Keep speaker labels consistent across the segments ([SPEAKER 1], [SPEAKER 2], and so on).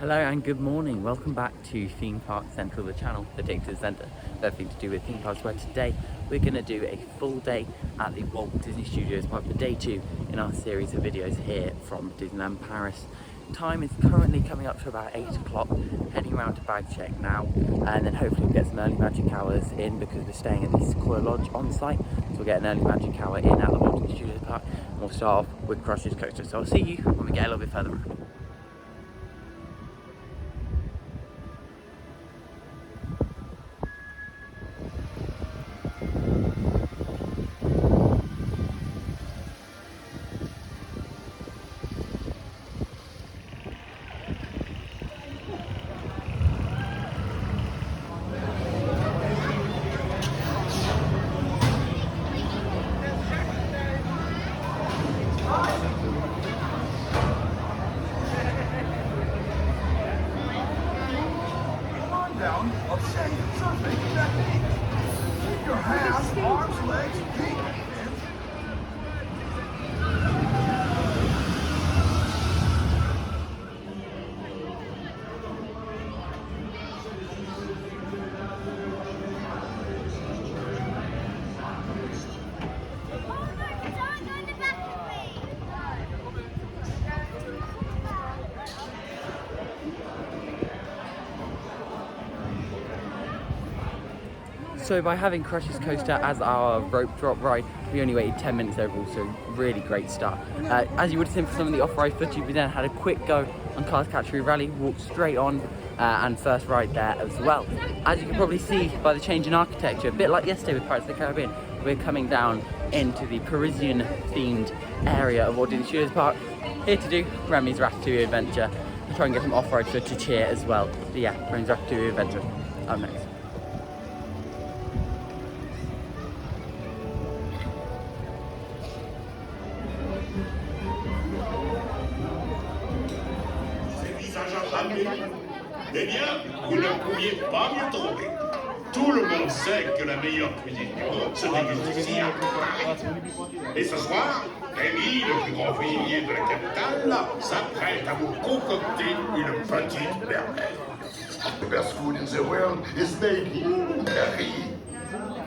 [SPEAKER 1] Hello and good morning. Welcome back to Theme Park Central, the channel that takes to the centre of everything to do with theme parks, where today we're going to do a full day at the Walt Disney Studios Park for day 2 in our series of videos here from Disneyland Paris. Time is currently coming up to about 8 o'clock, heading around to bag check now, and then hopefully we'll get some early magic hours in because we're staying at the Sequoia Lodge on site, so we'll get an early magic hour in at the Walt Disney Studios Park, and we'll start off with Crush's Coaster. So I'll see you when we get a little bit further around. So by having Crush's Coaster as our rope drop ride, we only waited 10 minutes overall, so really great start. As you would have seen for some of the off-ride footage, we then had a quick go on Cars Catchery Rally, walked straight on, and first ride there as well. As you can probably see by the change in architecture, a bit like yesterday with Pirates of the Caribbean, we're coming down into the Parisian-themed area of Walt Disney Studios Park, here to do Remy's Ratatouille adventure, and try and get some off-ride footage here as well. So yeah, Remy's Ratatouille adventure up next.
[SPEAKER 2] Eh bien, vous ne pouviez pas mieux tomber. Tout le monde sait que la meilleure cuisine du monde se déguste ici à Paris. Et ce soir, Rémy, le plus grand cuisinier de la capitale, s'apprête à vous concocter une petite merveille.
[SPEAKER 3] The best food in the world is made here in Paris.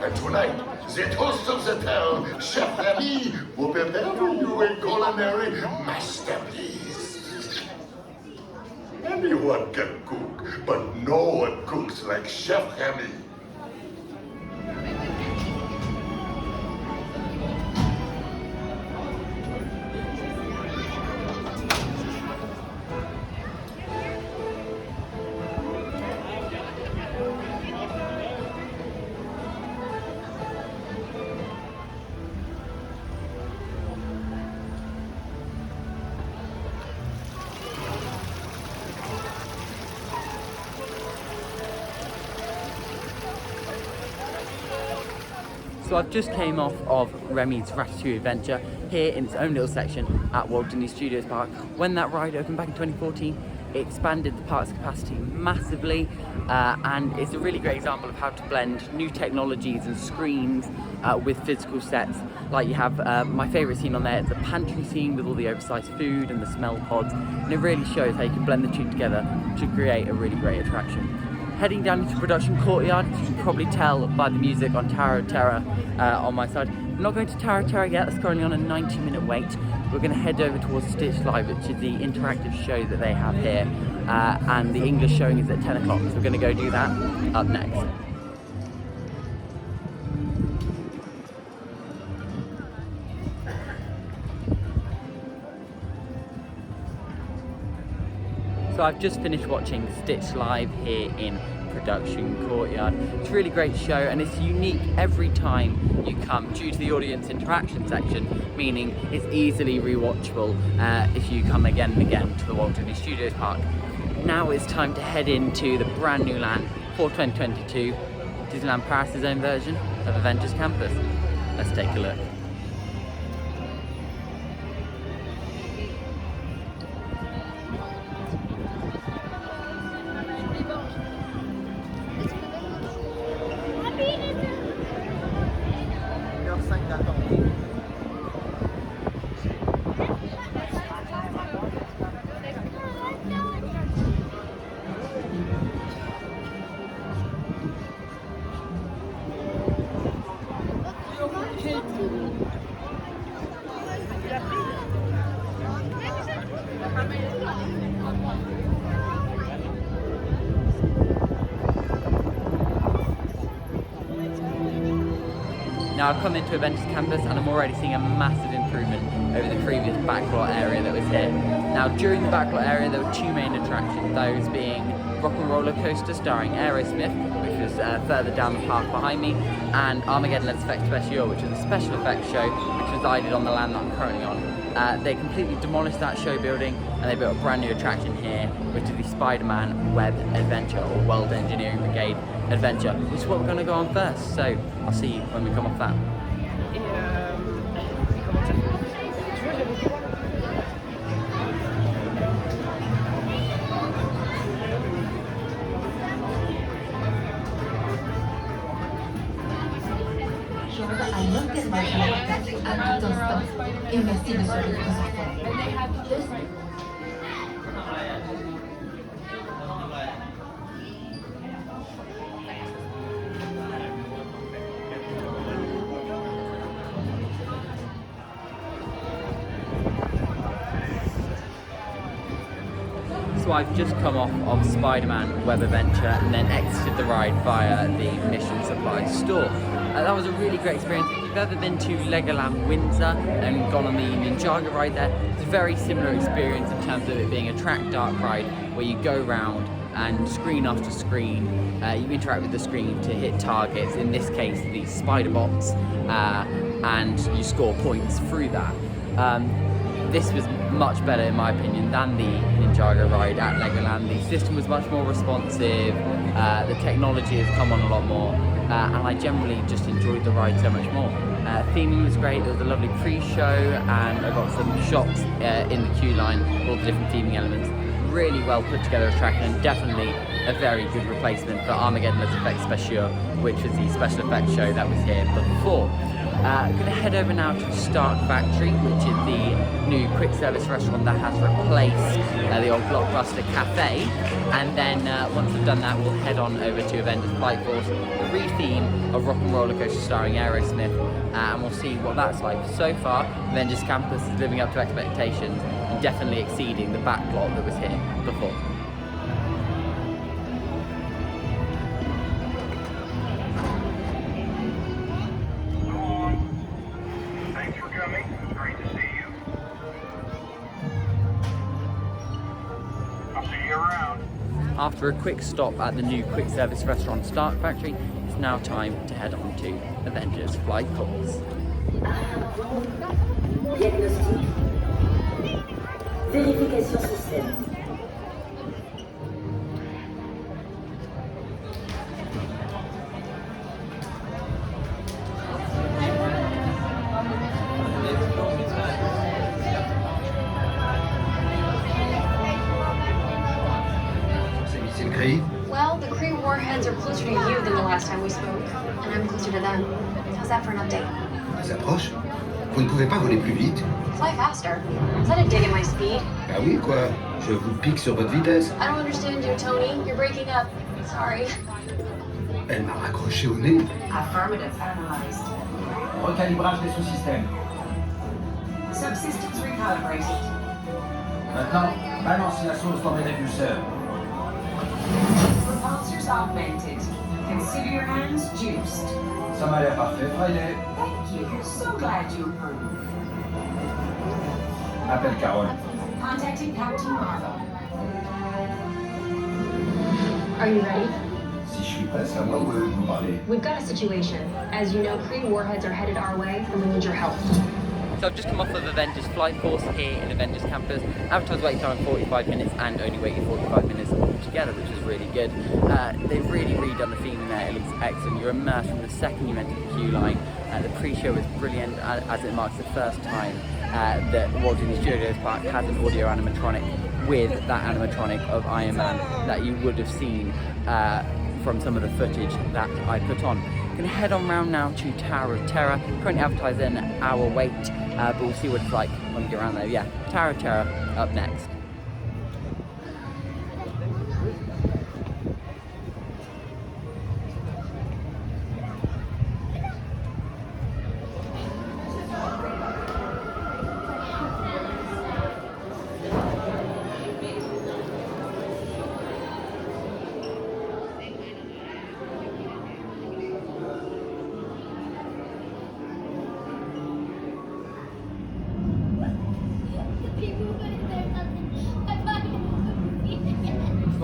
[SPEAKER 3] And tonight, the toast of the town, Chef Rémy, will prepare for you a culinary masterpiece. Anyone can cook, but no one cooks like Chef Rémy.
[SPEAKER 1] So I've just came off of Remy's Ratatouille adventure here in its own little section at Walt Disney Studios Park. When that ride opened back in 2014, it expanded the park's capacity massively, and it's a really great example of how to blend new technologies and screens with physical sets. Like you have my favourite scene on there, it's a pantry scene with all the oversized food and the smell pods, and it really shows how you can blend the two together to create a really great attraction. Heading down into production courtyard, you can probably tell by the music on Tower of Terror on my side. We're not going to Tower of Terror yet, that's currently on a 90-minute wait. We're going to head over towards Stitch Live, which is the interactive show that they have here, and the English showing is at 10 o'clock, so we're going to go do that up next. So I've just finished watching Stitch Live here in Production Courtyard. It's a really great show, and it's unique every time you come due to the audience interaction section, meaning it's easily rewatchable if you come again and again to the Walt Disney Studios Park. Now it's time to head into the brand new land for 2022, Disneyland Paris' own version of Avengers Campus. Let's take a look. Now I've come into Avengers Campus and I'm already seeing a massive improvement over the previous Backlot area that was here. Now during the Backlot area there were two main attractions, those being Roller Coaster Starring Aerosmith, which was further down the park behind me, and Armageddon Let's Effects Special, which is a special effects show which resided on the land that I'm currently on. They completely demolished that show building and they built a brand new attraction here, which is the Spider-Man W.E.B adventure, or World Engineering Brigade adventure, which is what we're going to go on first. So I'll see you when we come off that.
[SPEAKER 4] À l'organisation à tout instant. Et merci de surveiller vos enfants.
[SPEAKER 1] So I've just come off of Spider-Man W.E.B adventure and then exited the ride via the Mission Supply store. That was a really great experience. If you've ever been to Legoland Windsor and gone on the Ninjago ride there, it's a very similar experience in terms of it being a track dark ride where you go round and screen after screen, you interact with the screen to hit targets, in this case the spider bots, and you score points through that. This was much better in my opinion than the Ninjago ride at Legoland. The system was much more responsive, the technology has come on a lot more, and I generally just enjoyed the ride so much more. Theming was great, there was a lovely pre-show and I got some shots in the queue line, all the different theming elements. Really well put together attraction and definitely a very good replacement for Armageddon Let's Effects Special, which was the special effects show that was here before. I'm going to head over now to Stark Factory, which is the new quick service restaurant that has replaced the old Blockbuster Cafe, and then once we've done that we'll head on over to Avengers Flight Force, the re-theme of Roller Coaster Starring Aerosmith, and we'll see what that's like. So far Avengers Campus is living up to expectations and definitely exceeding the Backlot that was here before. After a quick stop at the new quick service restaurant Stark Factory, it's now time to head on to Avengers Flight Force.
[SPEAKER 5] Diagnostic. Vérification système.
[SPEAKER 6] Well, the Kree warheads are closer to you than the last time we spoke, and I'm closer to them. How's that for an update?
[SPEAKER 7] Ils approchent. Vous ne pouvez pas voler plus vite?
[SPEAKER 6] Fly faster. Is that a dig at my speed?
[SPEAKER 7] Ah oui, quoi? Je vous pique sur votre vitesse.
[SPEAKER 6] I don't understand you, Tony. You're breaking up. Sorry.
[SPEAKER 7] Elle m'a raccroché au nez.
[SPEAKER 8] Affirmative. Analyzed.
[SPEAKER 9] Recalibrage des sous-systèmes.
[SPEAKER 8] Subsystems recalibrated.
[SPEAKER 9] Maintenant, balance la sauce dans mes répulseurs.
[SPEAKER 8] Repulsors augmented. Consider your hands juiced.
[SPEAKER 9] Ça m'a l'air parfait, Friday.
[SPEAKER 8] Thank you. So glad you approve.
[SPEAKER 9] Appelle Carole.
[SPEAKER 8] Contacting Captain Marvel.
[SPEAKER 6] Are you ready?
[SPEAKER 9] Si je suis prêt, c'est à moi ou de vous parler.
[SPEAKER 6] We've got a situation. As you know, Kree warheads are headed our way, and we need your help.
[SPEAKER 1] So I've just come off of Avengers Flight Force here in Avengers Campus. Advertised wait time 45 minutes and only waited 45 minutes altogether, which is really good. They've really redone the theme there, it looks excellent. You're immersed from the second you enter the queue line. The pre-show was brilliant as it marks the first time that Walt Disney Studios Park has an audio animatronic with that animatronic of Iron Man that you would have seen from some of the footage that I put on. I'm going to head on round now to Tower of Terror. Currently advertised an hour wait, but we'll see what it's like when we get around there. Yeah, Tower of Terror up next.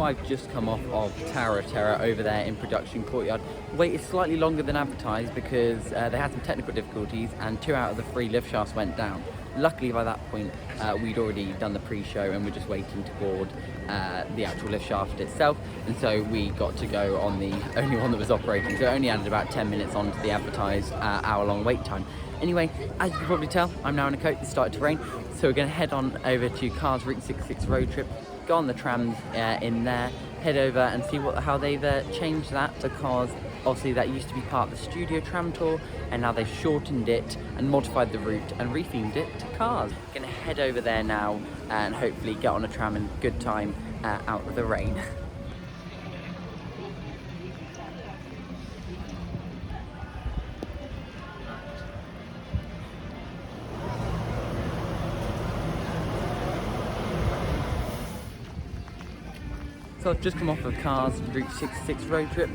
[SPEAKER 1] So I've just come off of Tower of Terror over there in Production Courtyard. Wait is slightly longer than advertised because they had some technical difficulties and 2 out of the 3 lift shafts went down. Luckily by that point we'd already done the pre-show and we're just waiting to board the actual lift shaft itself, and so we got to go on the only one that was operating, so it only added about 10 minutes onto the advertised hour-long wait time. Anyway, as you can probably tell, I'm now in a coat. It's started to rain, so we're going to head on over to Cars Route 66 road trip, go on the trams in there, head over and see how they've changed that, because obviously that used to be part of the studio tram tour and now they've shortened it and modified the route and rethemed it to cars. Gonna head over there now and hopefully get on a tram in good time out of the rain. So I've just come off of Cars Route 66 road trip.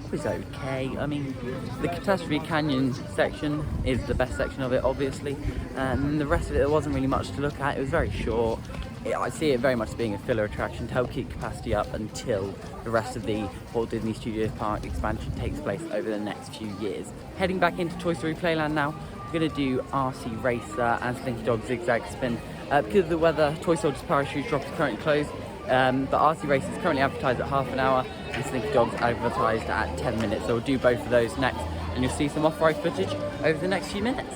[SPEAKER 1] It was okay. I mean, the Catastrophe Canyon section is the best section of it, obviously, and the rest of it, there wasn't really much to look at. It was very short. I see it very much as being a filler attraction to help keep capacity up until the rest of the Walt Disney Studios Park expansion takes place over the next few years. Heading back into Toy Story Playland now. We're going to do RC Racer and Slinky Dog Zigzag Spin. Because of the weather, Toy Soldiers Parachute Drop is currently closed. But RC Race is currently advertised at half an hour and Slinky Dog's advertised at 10 minutes. So we'll do both of those next and you'll see some off-road footage over the next few minutes.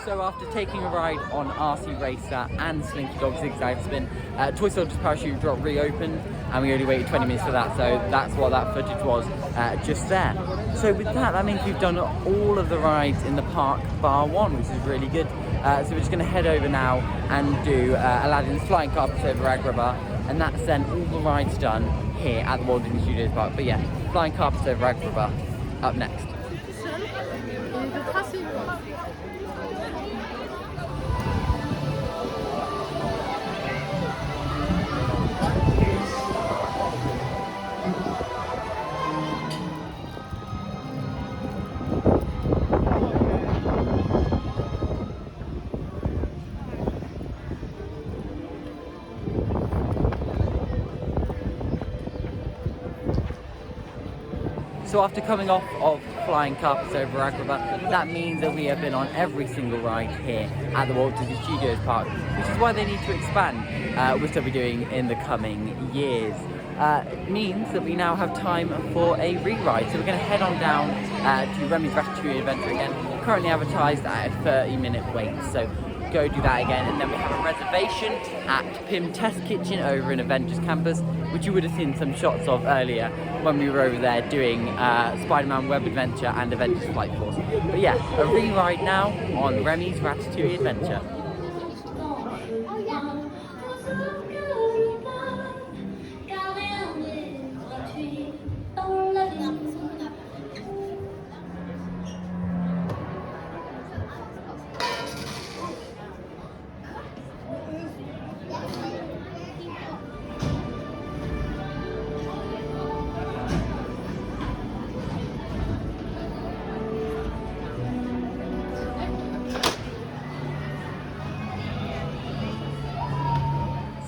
[SPEAKER 1] So after taking a ride on RC Racer and Slinky Dog Zigzag Spin, Toy Soldiers Parachute Drop reopened and we only waited 20 minutes for that, so that's what that footage was just there. So with that means we've done all of the rides in the park bar one, which is really good. So we're just going to head over now and do Aladdin's Flying Carpets over Agrabah, and that's then all the rides done here at the Walt Disney Studios Park. But yeah, Flying Carpets over Agrabah up next. So after coming off of Flying Carpets over Agrabah, that means that we have been on every single ride here at the Walt Disney Studios Park, which is why they need to expand, which they'll be doing in the coming years. It means that we now have time for a re-ride, so we're going to head on down to Remy's Ratatouille Adventure again, currently advertised at a 30-minute wait, so go do that again. And then we have a reservation at Pym Test Kitchen over in Avengers Campus, which you would have seen some shots of earlier when we were over there doing Spider-Man W.E.B Adventure and Avengers Flight Force. But yeah, a re-ride now on Remy's Ratatouille Adventure.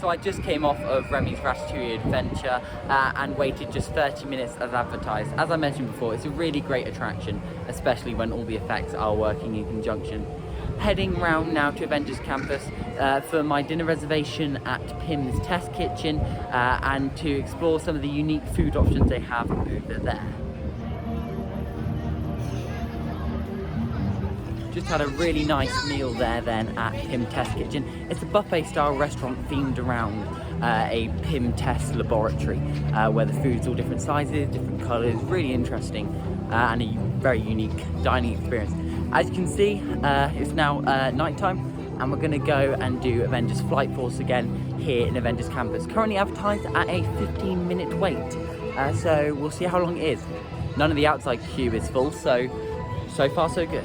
[SPEAKER 1] So I just came off of Remy's Ratatouille adventure and waited just 30 minutes as advertised. As I mentioned before, it's a really great attraction, especially when all the effects are working in conjunction. Heading round now to Avengers Campus for my dinner reservation at Pym's Test Kitchen and to explore some of the unique food options they have over there. Just had a really nice meal there then at Pym Test Kitchen. It's a buffet style restaurant themed around a Pym Test laboratory where the food's all different sizes, different colours, really interesting and a very unique dining experience. As you can see, it's now night time and we're going to go and do Avengers Flight Force again here in Avengers Campus. Currently advertised at a 15-minute wait, so we'll see how long it is. None of the outside queue is full, so far so good.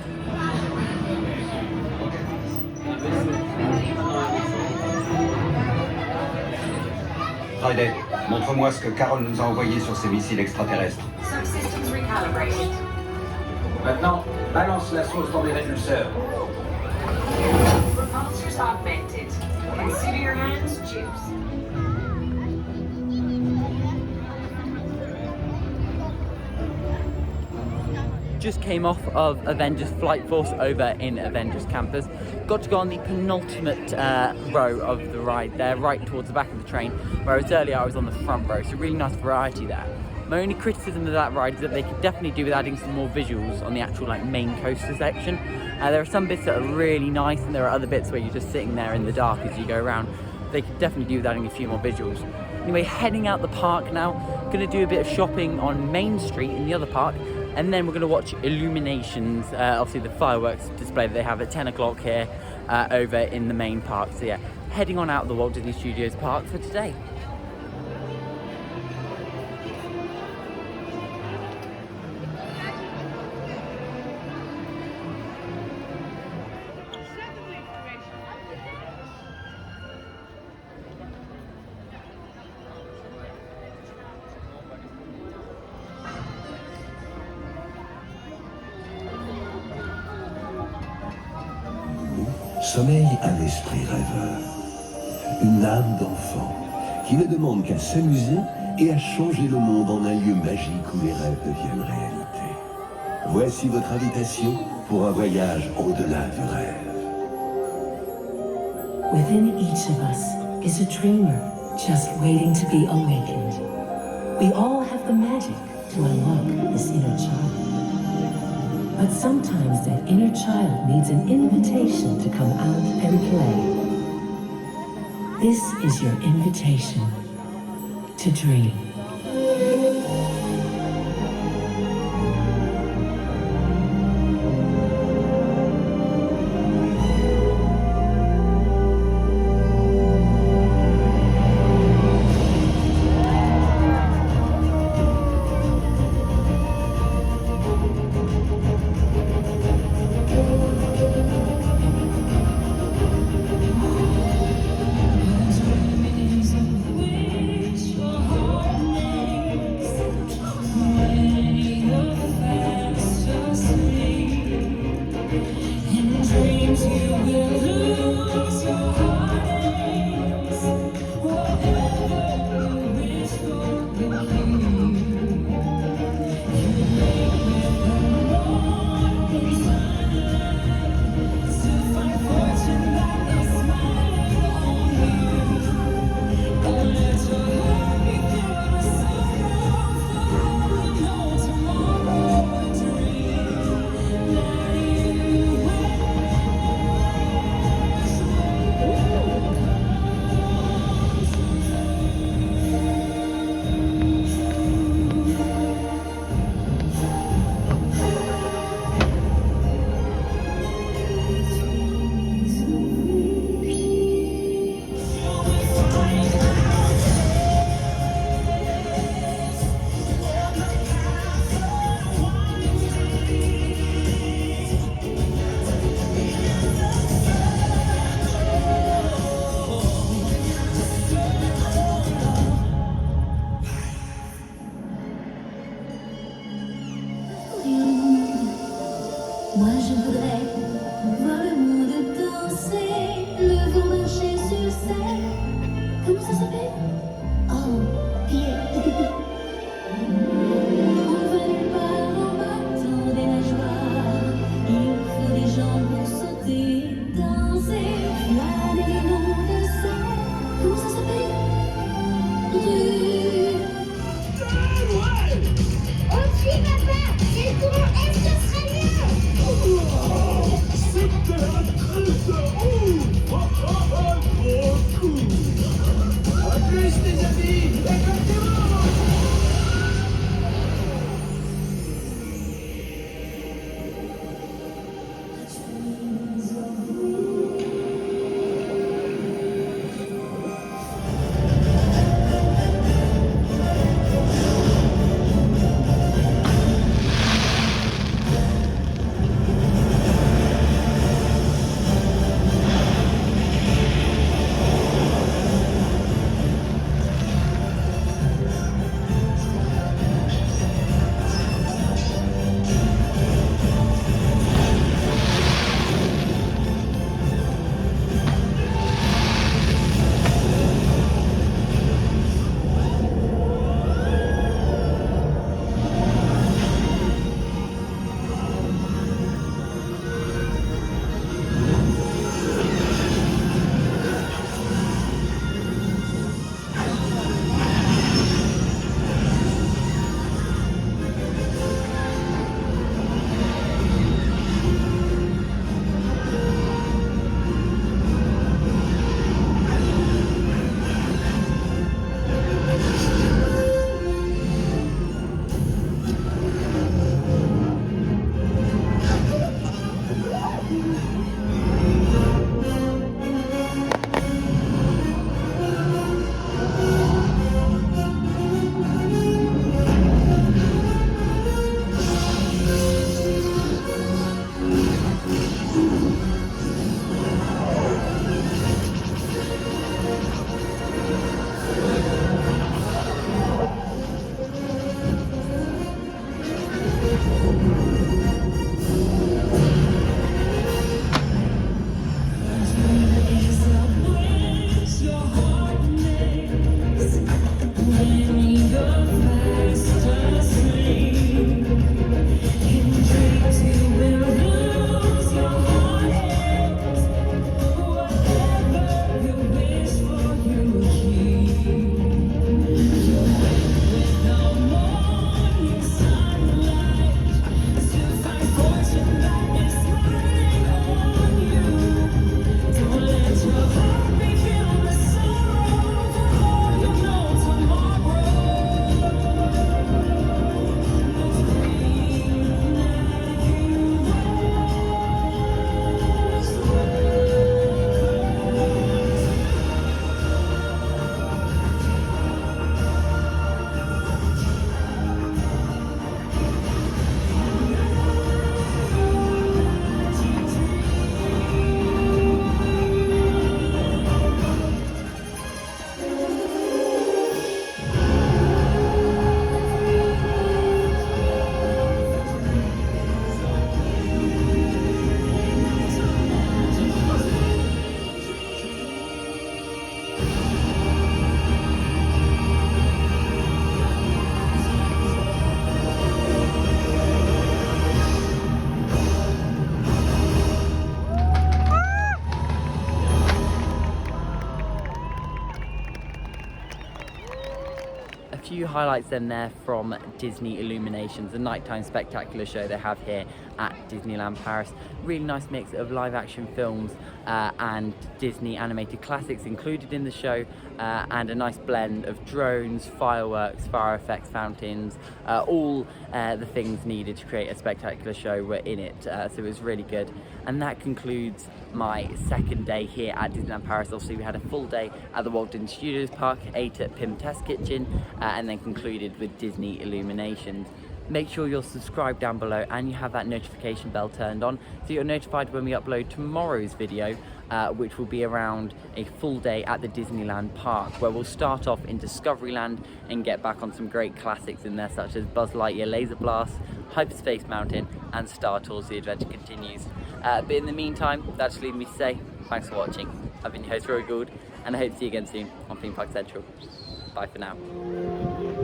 [SPEAKER 7] Friday, montre-moi ce que Carol nous a envoyé sur ces missiles extraterrestres.
[SPEAKER 8] Subsystems recalibrated.
[SPEAKER 9] Maintenant, balance la sauce dans les répulseurs.
[SPEAKER 8] Repulsors augmented. Consider your hands, juice.
[SPEAKER 1] Just came off of Avengers Flight Force over in Avengers Campus. Got to go on the penultimate row of the ride there, right towards the back of the train, whereas earlier I was on the front row, so really nice variety there. My only criticism of that ride is that they could definitely do with adding some more visuals on the actual main coaster section. There are some bits that are really nice and there are other bits where you're just sitting there in the dark as you go around. They could definitely do with adding a few more visuals. Anyway, heading out the park now, going to do a bit of shopping on Main Street in the other park, and then we're going to watch Illuminations, obviously the fireworks display that they have at 10 o'clock here over in the main park. So yeah, heading on out the Walt Disney Studios Park for today.
[SPEAKER 10] Sommeille un esprit rêveur, une âme d'enfant qui ne demande qu'à s'amuser et à changer le monde en un lieu magique où les rêves deviennent réalité. Voici votre invitation pour un voyage au-delà du rêve.
[SPEAKER 11] Within each of us is a dreamer just waiting to be awakened. We all have the magic to unlock this inner child. But sometimes that inner child needs an invitation to come out and play. This is your invitation to dream.
[SPEAKER 12] Moi je voudrais voir le monde danser, le vent marcher sur scène,
[SPEAKER 1] highlights then there from Disney Illuminations, the nighttime spectacular show they have here at Disneyland Paris. Really nice mix of live action films and Disney animated classics included in the show, and a nice blend of drones, fireworks, fire effects, fountains, all the things needed to create a spectacular show were in it, so it was really good. And that concludes my second day here at Disneyland Paris. Obviously we had a full day at the Walt Disney Studios Park, ate at Pym Test Kitchen, and then concluded with Disney Illuminations. Make sure you're subscribed down below and you have that notification bell turned on so you're notified when we upload tomorrow's video, which will be around a full day at the Disneyland Park, where we'll start off in Discoveryland and get back on some great classics in there, such as Buzz Lightyear Laser Blast, Hyperspace Mountain, and Star Tours The Adventure Continues. But in the meantime, that's leaving me to say thanks for watching. I've been your host, Rory Gould, and I hope to see you again soon on Theme Park Central. Bye for now.